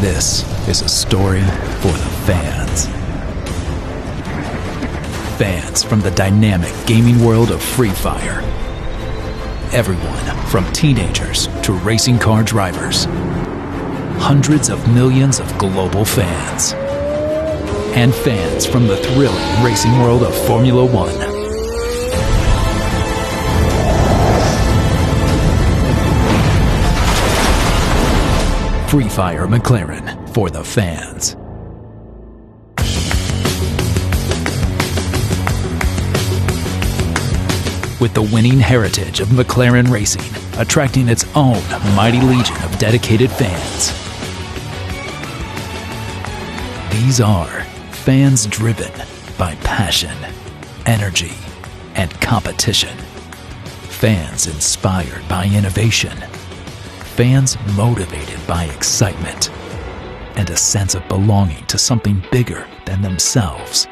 This is a story for the fans. Fans from the dynamic gaming world of Free Fire. Everyone from teenagers to racing car drivers. Hundreds of millions of global fans. And fans from the thrilling racing world of Formula One. Free Fire McLaren for the fans. With the winning heritage of McLaren racing attracting its own mighty legion of dedicated fans. These are fans driven by passion, energy, and competition. Fans inspired by innovation. Fans motivated by excitement and a sense of belonging to something bigger than themselves.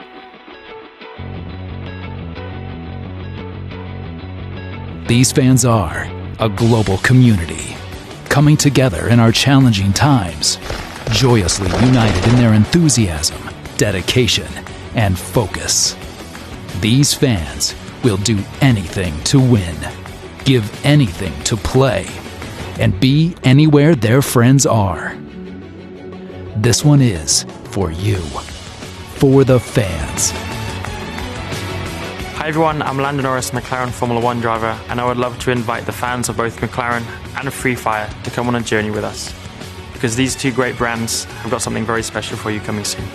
These fans are a global community, coming together in our challenging times, joyously united in their enthusiasm, dedication, and focus. These fans will do anything to win, give anything to play, and be anywhere their friends are. This one is for you, for the fans. Hi everyone, I'm Lando Norris, McLaren Formula One driver, and I would love to invite the fans of both McLaren and Free Fire to come on a journey with us, because these two great brands have got something very special for you coming soon.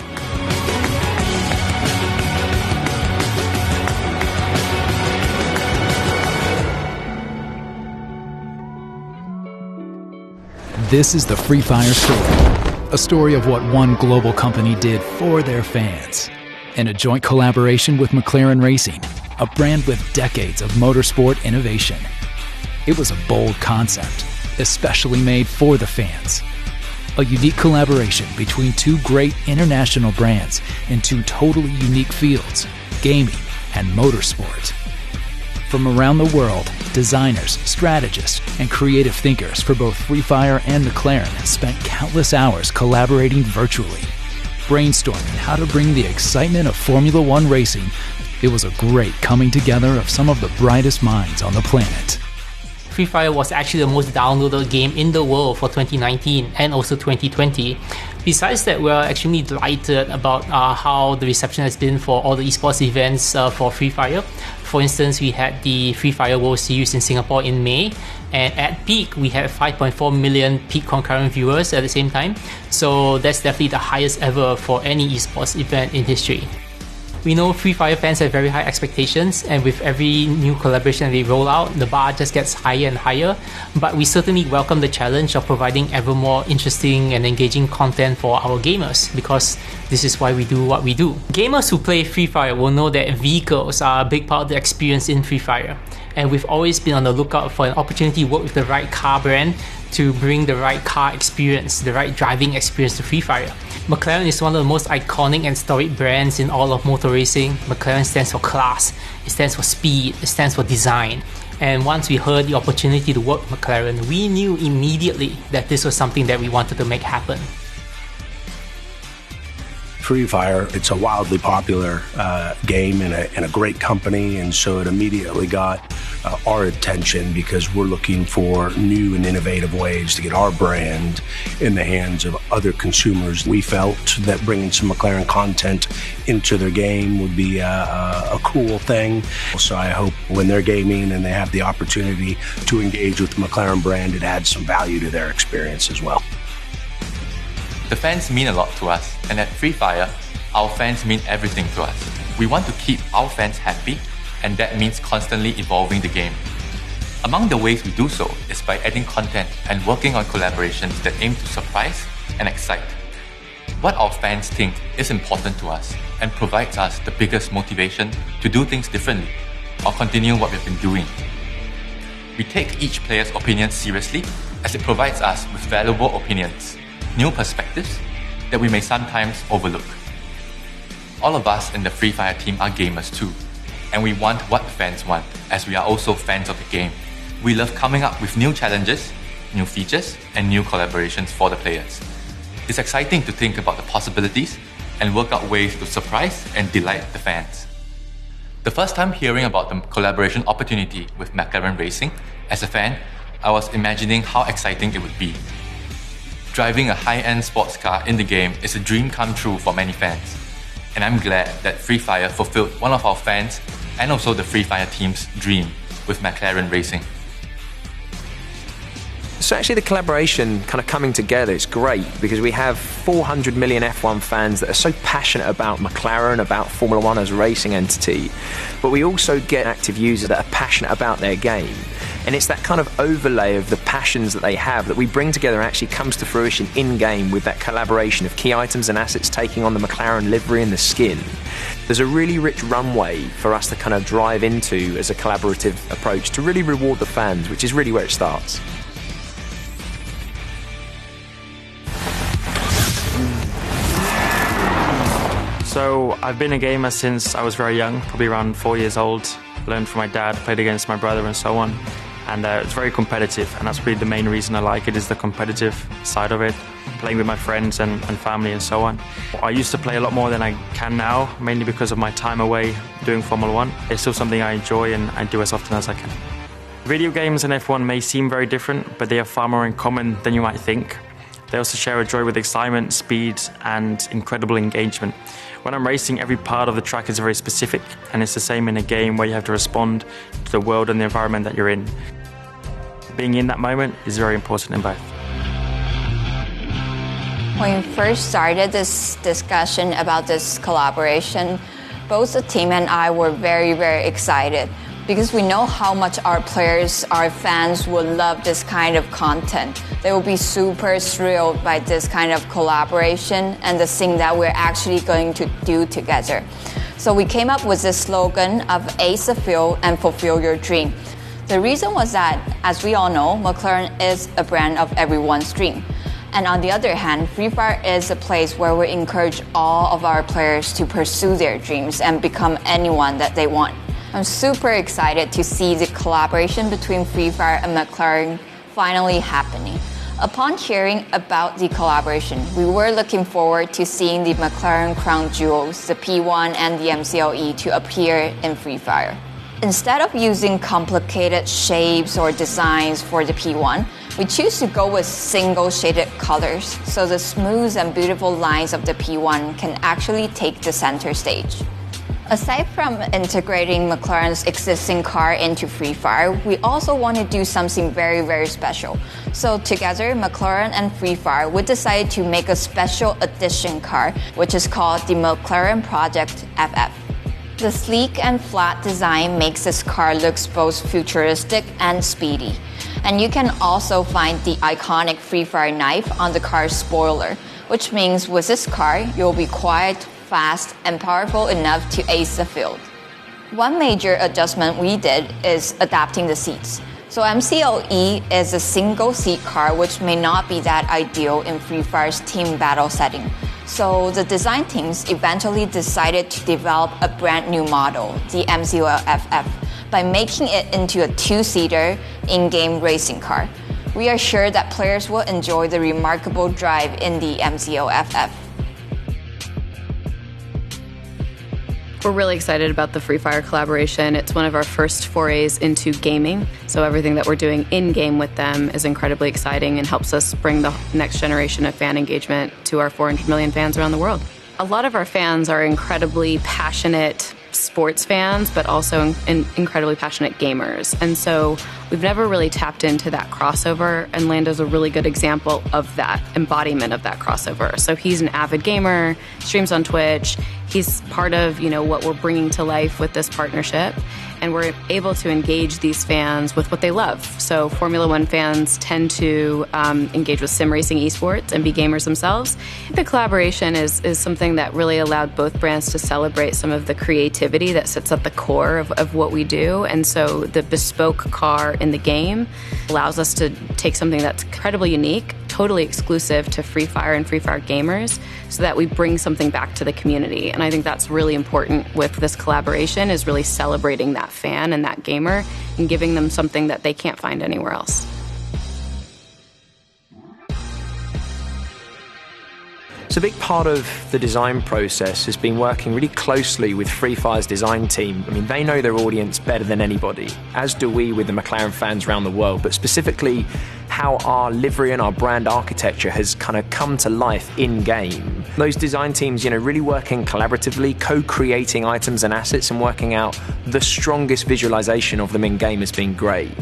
This is the Free Fire story, a story of what one global company did for their fans. In a joint collaboration with McLaren Racing, a brand with decades of motorsport innovation. It was a bold concept, especially made for the fans. A unique collaboration between two great international brands in two totally unique fields, gaming and motorsport. From around the world, designers, strategists, and creative thinkers for both Free Fire and McLaren spent countless hours collaborating virtually, brainstorming how to bring the excitement of Formula One racing. It was a great coming together of some of the brightest minds on the planet. Free Fire was actually the most downloaded game in the world for 2019 and also 2020. Besides that, we're extremely delighted about how the reception has been for all the esports events for Free Fire. For instance, we had the Free Fire World Series in Singapore in May, and at peak, we had 5.4 million peak concurrent viewers at the same time. So that's definitely the highest ever for any esports event in history. We know Free Fire fans have very high expectations, and with every new collaboration they roll out, the bar just gets higher and higher. But we certainly welcome the challenge of providing ever more interesting and engaging content for our gamers, because this is why we do what we do. Gamers who play Free Fire will know that vehicles are a big part of the experience in Free Fire, and we've always been on the lookout for an opportunity to work with the right car brand to bring the right car experience, the right driving experience to Free Fire. McLaren is one of the most iconic and storied brands in all of motor racing. McLaren stands for class, it stands for speed, it stands for design. And once we heard the opportunity to work with McLaren, we knew immediately that this was something that we wanted to make happen. Free Fire, it's a wildly popular game and a great company, and so it immediately got our attention because we're looking for new and innovative ways to get our brand in the hands of other consumers. We felt that bringing some McLaren content into their game would be a cool thing. So I hope when they're gaming and they have the opportunity to engage with the McLaren brand, it adds some value to their experience as well. The fans mean a lot to us, and at Free Fire, our fans mean everything to us. We want to keep our fans happy, and that means constantly evolving the game. Among the ways we do so is by adding content and working on collaborations that aim to surprise and excite. What our fans think is important to us and provides us the biggest motivation to do things differently or continue what we've been doing. We take each player's opinion seriously, as it provides us with valuable opinions, new perspectives that we may sometimes overlook. All of us in the Free Fire team are gamers too, and we want what the fans want, as we are also fans of the game. We love coming up with new challenges, new features, and new collaborations for the players. It's exciting to think about the possibilities and work out ways to surprise and delight the fans. The first time hearing about the collaboration opportunity with McLaren Racing, as a fan, I was imagining how exciting it would be. Driving a high-end sports car in the game is a dream come true for many fans, and I'm glad that Free Fire fulfilled one of our fans and also the Free Fire team's dream with McLaren Racing. So actually the collaboration kind of coming together, it's great because we have 400 million F1 fans that are so passionate about McLaren, about Formula One as a racing entity, but we also get active users that are passionate about their game. And it's that kind of overlay of the passions that they have that we bring together and actually comes to fruition in-game with that collaboration of key items and assets taking on the McLaren livery and the skin. There's a really rich runway for us to kind of drive into as a collaborative approach to really reward the fans, which is really where it starts. So I've been a gamer since I was very young, probably around 4 years old. Learned from my dad, played against my brother and so on. And it's very competitive, and that's really the main reason I like it, is the competitive side of it, playing with my friends and family and so on. I used to play a lot more than I can now, mainly because of my time away doing Formula One. It's still something I enjoy and I do as often as I can. Video games and F1 may seem very different, but they are far more in common than you might think. They also share a joy with excitement, speed, and incredible engagement. When I'm racing, every part of the track is very specific, and it's the same in a game where you have to respond to the world and the environment that you're in. Being in that moment is very important in both. When we first started this discussion about this collaboration, both the team and I were very, very excited because we know how much our players, our fans would love this kind of content. They will be super thrilled by this kind of collaboration and the thing that we're actually going to do together. So we came up with this slogan of ace the field and fulfill your dream. The reason was that, as we all know, McLaren is a brand of everyone's dream. And on the other hand, Free Fire is a place where we encourage all of our players to pursue their dreams and become anyone that they want. I'm super excited to see the collaboration between Free Fire and McLaren finally happening. Upon hearing about the collaboration, we were looking forward to seeing the McLaren crown jewels, the P1 and the MCLE, to appear in Free Fire. Instead of using complicated shapes or designs for the P1, we choose to go with single shaded colors, so the smooth and beautiful lines of the P1 can actually take the center stage. Aside from integrating McLaren's existing car into Free Fire, we also want to do something very, very special. So together, McLaren and Free Fire, we decided to make a special edition car, which is called the McLaren Project FF. The sleek and flat design makes this car look both futuristic and speedy. And you can also find the iconic Free Fire knife on the car's spoiler, which means with this car, you'll be quiet, fast, and powerful enough to ace the field. One major adjustment we did is adapting the seats. So MCLE is a single seat car which may not be that ideal in Free Fire's team battle setting. So the design teams eventually decided to develop a brand new model, the MCLE FF, by making it into a two-seater in-game racing car. We are sure that players will enjoy the remarkable drive in the MCLE FF. We're really excited about the Free Fire collaboration. It's one of our first forays into gaming, so everything that we're doing in-game with them is incredibly exciting and helps us bring the next generation of fan engagement to our 400 million fans around the world. A lot of our fans are incredibly passionate sports fans, but also incredibly passionate gamers. And so we've never really tapped into that crossover, and Lando's a really good example of that, embodiment of that crossover. So he's an avid gamer, streams on Twitch. He's part of, what we're bringing to life with this partnership. And we're able to engage these fans with what they love. So Formula One fans tend to engage with sim racing esports and be gamers themselves. The collaboration is something that really allowed both brands to celebrate some of the creativity that sits at the core of what we do. And so the bespoke car in the game allows us to take something that's incredibly unique, totally exclusive to Free Fire and Free Fire gamers, so that we bring something back to the community. And I think that's really important with this collaboration, is really celebrating that fan and that gamer and giving them something that they can't find anywhere else. So a big part of the design process has been working really closely with Free Fire's design team. I mean, they know their audience better than anybody, as do we with the McLaren fans around the world, but specifically how our livery and our brand architecture has kind of come to life in-game. Those design teams, really working collaboratively, co-creating items and assets and working out the strongest visualization of them in-game has been great.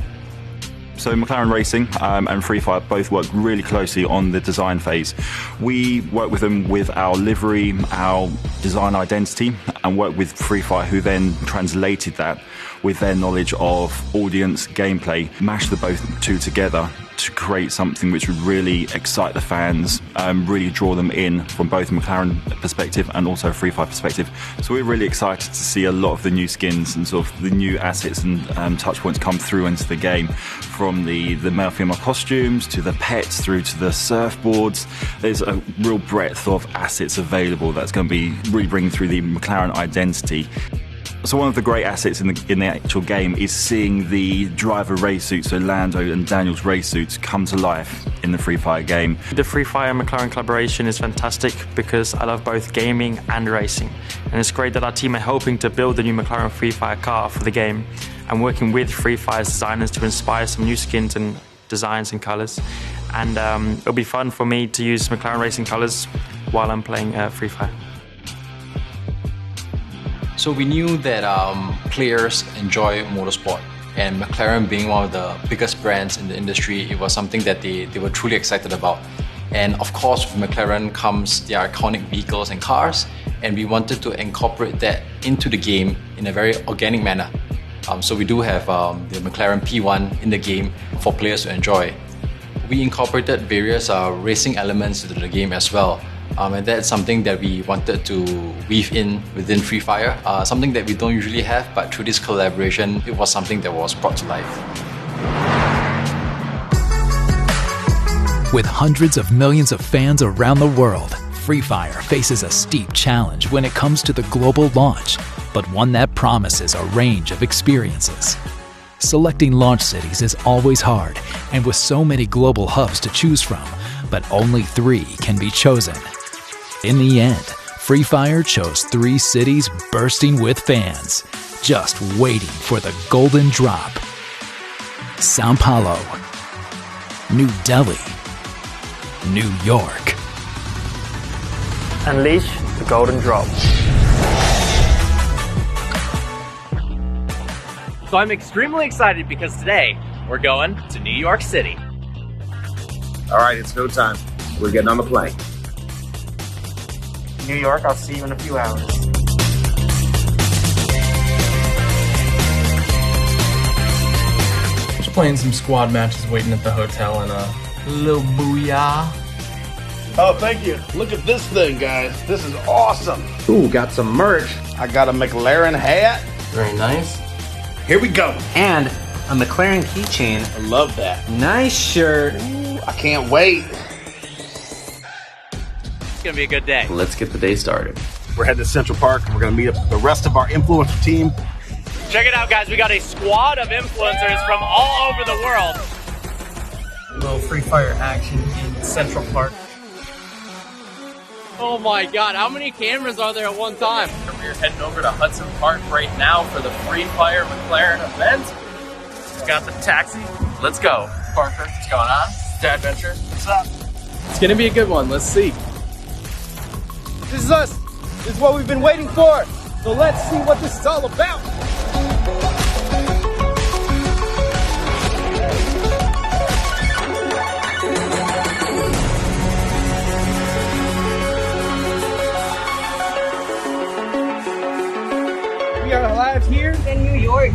So McLaren Racing and Free Fire both work really closely on the design phase. We work with them with our livery, our design identity, and work with Free Fire, who then translated that with their knowledge of audience, gameplay, mash the both two together to create something which would really excite the fans, really draw them in from both McLaren perspective and also Free Fire perspective. So we're really excited to see a lot of the new skins and sort of the new assets and touch points come through into the game, from the male-female costumes to the pets through to the surfboards. There's a real breadth of assets available that's going to be really bringing through the McLaren identity. So one of the great assets in the actual game is seeing the driver race suits, so Lando and Daniel's race suits, come to life in the Free Fire game. The Free Fire McLaren collaboration is fantastic because I love both gaming and racing. And it's great that our team are helping to build the new McLaren Free Fire car for the game and working with Free Fire's designers to inspire some new skins and designs and colors. And it'll be fun for me to use McLaren racing colors while I'm playing Free Fire. So we knew that players enjoy motorsport, and McLaren being one of the biggest brands in the industry, it was something that they were truly excited about. And of course, with McLaren comes the iconic vehicles and cars, and we wanted to incorporate that into the game in a very organic manner. So we do have the McLaren P1 in the game for players to enjoy. We incorporated various racing elements into the game as well. And that's something that we wanted to weave in within Free Fire, something that we don't usually have, but through this collaboration, it was something that was brought to life. With hundreds of millions of fans around the world, Free Fire faces a steep challenge when it comes to the global launch, but one that promises a range of experiences. Selecting launch cities is always hard, and with so many global hubs to choose from, but only 3 can be chosen. In the end, Free Fire chose 3 cities bursting with fans, just waiting for the golden drop. Sao Paulo, New Delhi, New York. Unleash the golden drop. So I'm extremely excited because today we're going to New York City. All right, it's go time. We're getting on the plane. New York, I'll see you in a few hours. Just playing some squad matches, waiting at the hotel, and a little booyah. Oh, thank you. Look at this thing, guys. This is awesome. Ooh, got some merch. I got a McLaren hat. Very nice. Here we go. And a McLaren keychain. I love that. Nice shirt. Ooh, I can't wait. It's gonna be a good day. Let's get the day started. We're heading to Central Park. We're gonna meet up with the rest of our influencer team. Check it out, guys. We got a squad of influencers from all over the world. A little Free Fire action in Central Park. Oh my God, how many cameras are there at one time? We're heading over to Hudson Park right now for the Free Fire McLaren event. Got the taxi. Let's go. Parker, what's going on? Dad Venture, what's up? It's gonna be a good one. Let's see. This is us. This is what we've been waiting for. So let's see what this is all about. We are live here in New York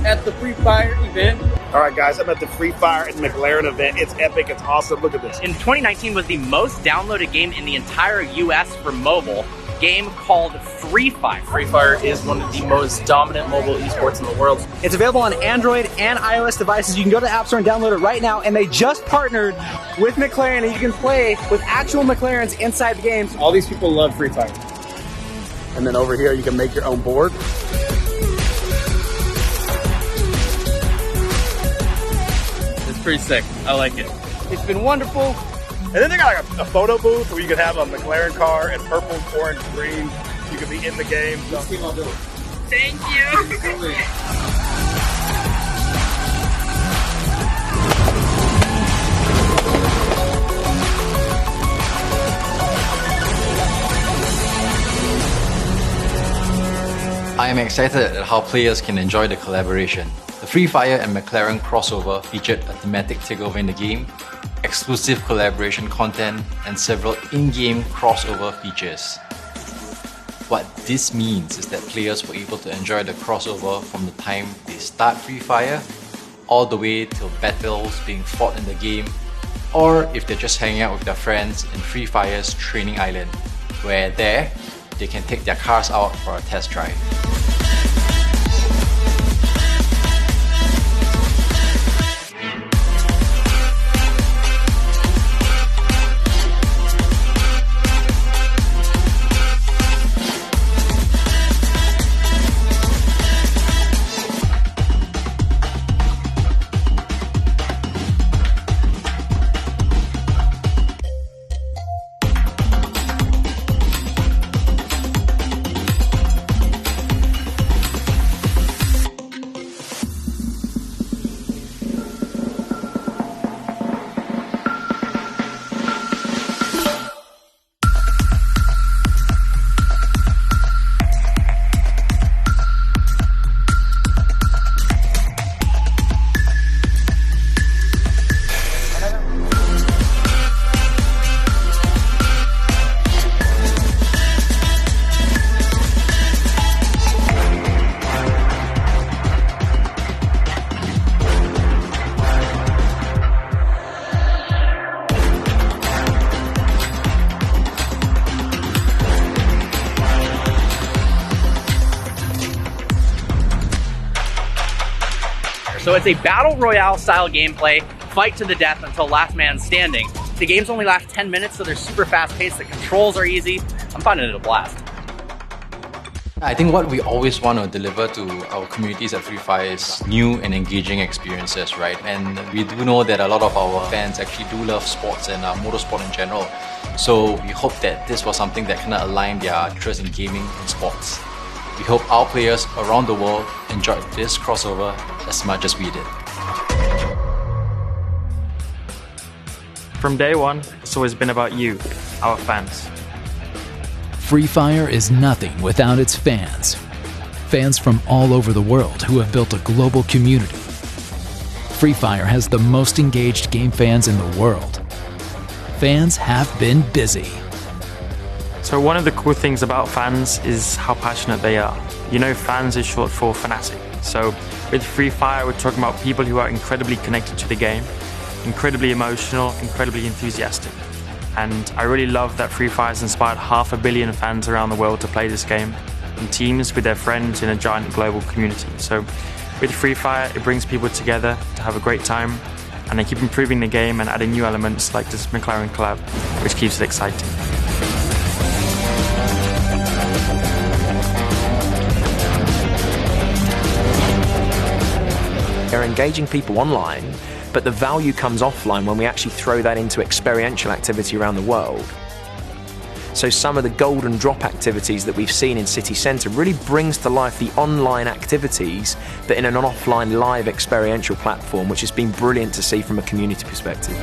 at the Free Fire event. All right, guys, I'm at the Free Fire and McLaren event. It's epic. It's awesome. Look at this. In 2019 was the most downloaded game in the entire US for mobile. Game called Free Fire. Free Fire is one of the most dominant mobile esports in the world. It's available on Android and iOS devices. You can go to the App Store and download it right now. And they just partnered with McLaren, and you can play with actual McLarens inside the games. All these people love Free Fire. And then over here, you can make your own board. It's pretty sick. I like it. It's been wonderful. And then they got like a photo booth where you could have a McLaren car in purple, orange, green. You could be in the game. So. Thank you. I am excited at how players can enjoy the collaboration. The Free Fire and McLaren crossover featured a thematic takeover in the game, exclusive collaboration content, and several in-game crossover features. What this means is that players were able to enjoy the crossover from the time they start Free Fire all the way till battles being fought in the game, or if they're just hanging out with their friends in Free Fire's training island, where there they can take their cars out for a test drive. So it's a battle royale style gameplay, fight to the death until last man standing. The games only last 10 minutes, so they're super fast paced, the controls are easy. I'm finding it a blast. I think what we always want to deliver to our communities at Free Fire is new and engaging experiences, right? And we do know that a lot of our fans actually do love sports and motorsport in general. So we hope that this was something that kind of aligned their interest in gaming and sports. We hope our players around the world enjoyed this crossover as much as we did. From day one, it's always been about you, our fans. Free Fire is nothing without its fans. Fans from all over the world who have built a global community. Free Fire has the most engaged game fans in the world. Fans have been busy. So one of the cool things about fans is how passionate they are. You know, fans is short for fanatic. So with Free Fire, we're talking about people who are incredibly connected to the game, incredibly emotional, incredibly enthusiastic. And I really love that Free Fire has inspired 500 million fans around the world to play this game in teams with their friends in a giant global community. So with Free Fire, it brings people together to have a great time, and they keep improving the game and adding new elements like this McLaren collab, which keeps it exciting. They're engaging people online, but the value comes offline when we actually throw that into experiential activity around the world. So some of the golden drop activities that we've seen in City Centre really brings to life the online activities, but in an offline live experiential platform, which has been brilliant to see from a community perspective.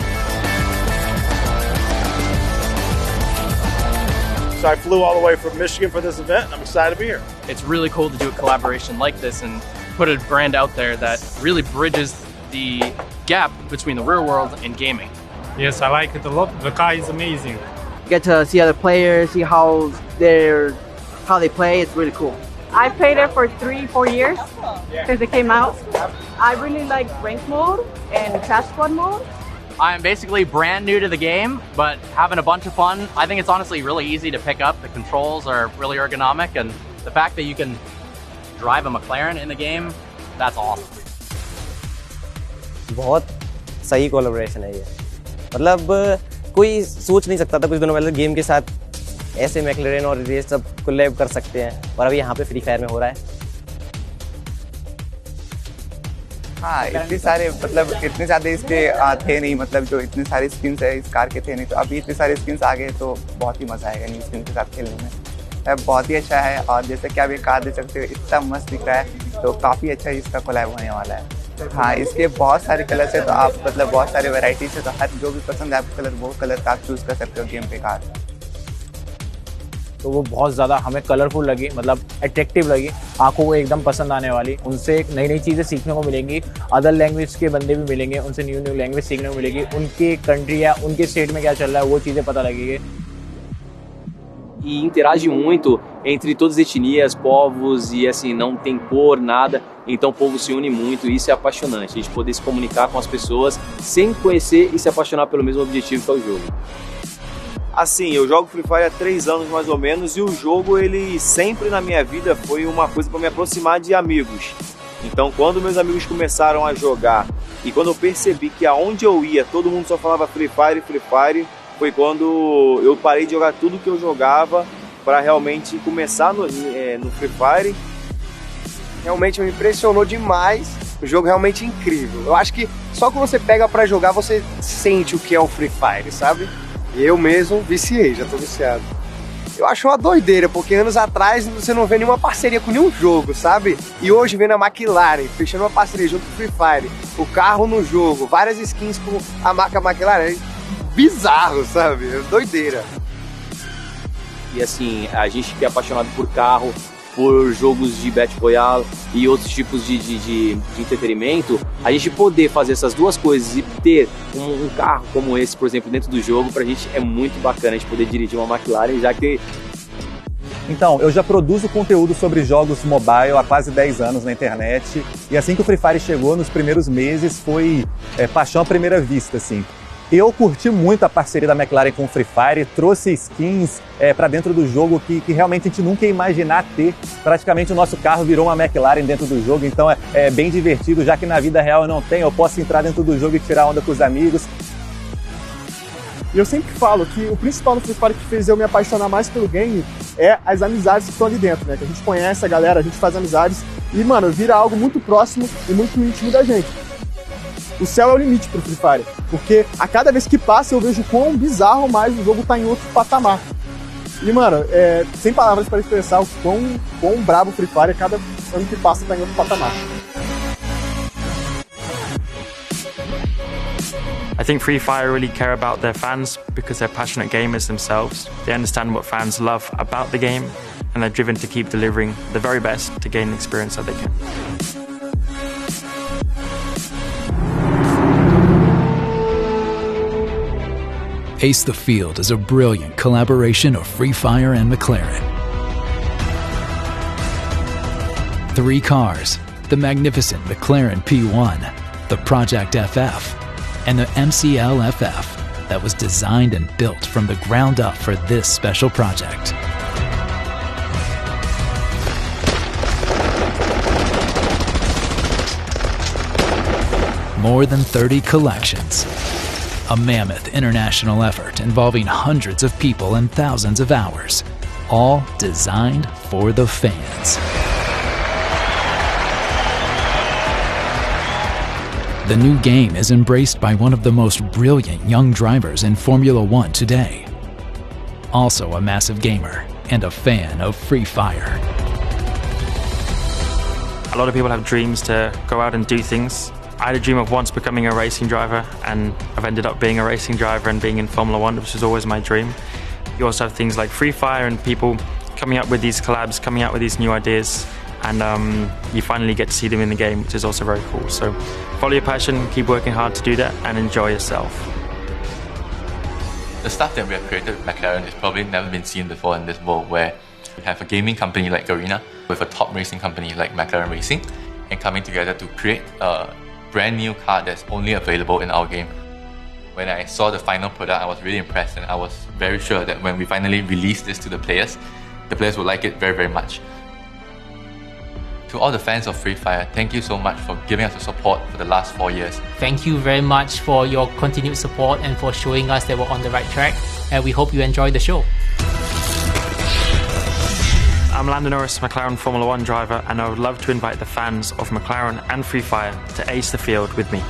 So I flew all the way from Michigan for this event, and I'm excited to be here. It's really cool to do a collaboration like this and put a brand out there that really bridges the gap between the real world and gaming. Yes, I like it a lot. The car is amazing. Get to see other players, see how they play. It's really cool. I played it for 3-4 years since it came out. I really like ranked mode and crash squad mode. I'm basically brand new to the game, but having a bunch of fun. I think it's honestly really easy to pick up. The controls are really ergonomic, and the fact that you can drive a McLaren in the game, that's awesome. बहुत सही collaboration है ये. मतलब कोई सोच नहीं सकता था कुछ दिनों पहले गेम के साथ ऐसे मैक्लेरन और रेस सब कोलैब कर सकते हैं, और अभी यहाँ पे फ्री फायर में हो रहा है. हाँ इतने सारे मतलब इतने ज़्यादा इसके थे नहीं, मतलब जो इतने सारे स्किन्स है इस कार के थे नहीं, तो अभी इतने सारे स्किन्स आ गए तो बहुत ही मज़ा आएगा न्यू स्किन के साथ खेलने में। बहुत ही अच्छा है और जैसे कि आप ये कार देख सकते हो इतना मस्त दिख रहा है, तो काफ़ी अच्छा इसका कोलैब होने वाला है। हाँ इसके बहुत सारे कलर्स है, तो आप मतलब बहुत सारे वैरायटीज है, तो हर जो भी पसंद है आपको कलर वो कलर आप चूज़ कर सकते हो गेम पे कार। तो वो बहुत ज़्यादा हमें कलरफुल लगी, मतलब अट्रैक्टिव लगी, आंखों को एकदम पसंद आने वाली। उनसे नई नई चीज़ें सीखने को मिलेंगी, अदर लैंग्वेज के बंदे भी मिलेंगे, उनसे न्यू न्यू लैंग्वेज सीखने को मिलेगी, उनके कंट्री या उनके स्टेट में क्या चल रहा है वो चीज़ें पता लगेगी। E interage muito entre todas as etnias, povos e assim, não tem cor, nada, então o povo se une muito e isso é apaixonante, a gente poder se comunicar com as pessoas sem conhecer e se apaixonar pelo mesmo objetivo que é o jogo. Assim, eu jogo Free Fire há 3 anos mais ou menos e o jogo ele sempre na minha vida foi uma coisa para me aproximar de amigos. Então quando meus amigos começaram a jogar e quando eu percebi que aonde eu ia todo mundo só falava Free Fire, foi quando eu parei de jogar tudo que eu jogava para realmente começar no Free Fire. Realmente me impressionou demais, o jogo realmente incrível. Eu acho que só quando você pega para jogar você sente o que é o Free Fire, sabe? Eu mesmo viciei, já tô viciado. Eu acho uma doideira, porque anos atrás você não vê nenhuma parceria com nenhum jogo, sabe? E hoje vendo a McLaren fechando uma parceria junto com o Free Fire, o carro no jogo, várias skins com a marca McLaren, é bizarro, sabe? É doideira. E assim, a gente que é apaixonado por carro, por jogos de Battle Royale e outros tipos de entretenimento, a gente poder fazer essas duas coisas e ter um carro como esse, por exemplo, dentro do jogo, pra gente é muito bacana a gente poder dirigir uma McLaren, já que... Então, eu já produzo conteúdo sobre jogos mobile há quase 10 anos na internet, e assim que o Free Fire chegou nos primeiros meses foi paixão à primeira vista, assim. Eu curti muito a parceria da McLaren com o Free Fire, trouxe skins para dentro do jogo que realmente a gente nunca ia imaginar ter. Praticamente o nosso carro virou uma McLaren dentro do jogo, então é bem divertido, já que na vida real eu não tenho, eu posso entrar dentro do jogo e tirar onda com os amigos. E eu sempre falo que o principal no Free Fire que fez eu me apaixonar mais pelo game é as amizades que estão ali dentro, né? Que a gente conhece a galera, a gente faz amizades e, mano, vira algo muito próximo e muito íntimo da gente. O céu é o limite pro Free Fire, porque a cada vez que passa eu vejo quão bizarro mais o jogo tá em outro patamar. E, mano, sem palavras para expressar o quão brabo o Free Fire, cada ano que passa tá em outro patamar. I think Free Fire really care about their fans because they're passionate gamers themselves. They understand what fans love about the game and they're driven to keep delivering the very best to gain the experience that they can. Ace the Field is a brilliant collaboration of Free Fire and McLaren. 3 cars, the magnificent McLaren P1, the Project FF, and the MCL FF that was designed and built from the ground up for this special project. More than 30 collections. A mammoth international effort involving hundreds of people and thousands of hours, all designed for the fans. The new game is embraced by one of the most brilliant young drivers in Formula One today. Also a massive gamer and a fan of Free Fire. A lot of people have dreams to go out and do things. I had a dream of once becoming a racing driver, and I've ended up being a racing driver and being in Formula One, which was always my dream. You also have things like Free Fire and people coming up with these collabs, coming out with these new ideas, and you finally get to see them in the game, which is also very cool. So follow your passion, keep working hard to do that, and enjoy yourself. The stuff that we have created with McLaren has probably never been seen before in this world, where we have a gaming company like Garena with a top racing company like McLaren Racing, and coming together to create a brand new car that's only available in our game. When I saw the final product, I was really impressed, and I was very sure that when we finally release this to the players would like it very, very much. To all the fans of Free Fire, thank you so much for giving us the support for the last 4 years. Thank you very much for your continued support and for showing us that we're on the right track, and we hope you enjoy the show. I'm Lando Norris, McLaren Formula One driver, and I would love to invite the fans of McLaren and Free Fire to ace the field with me.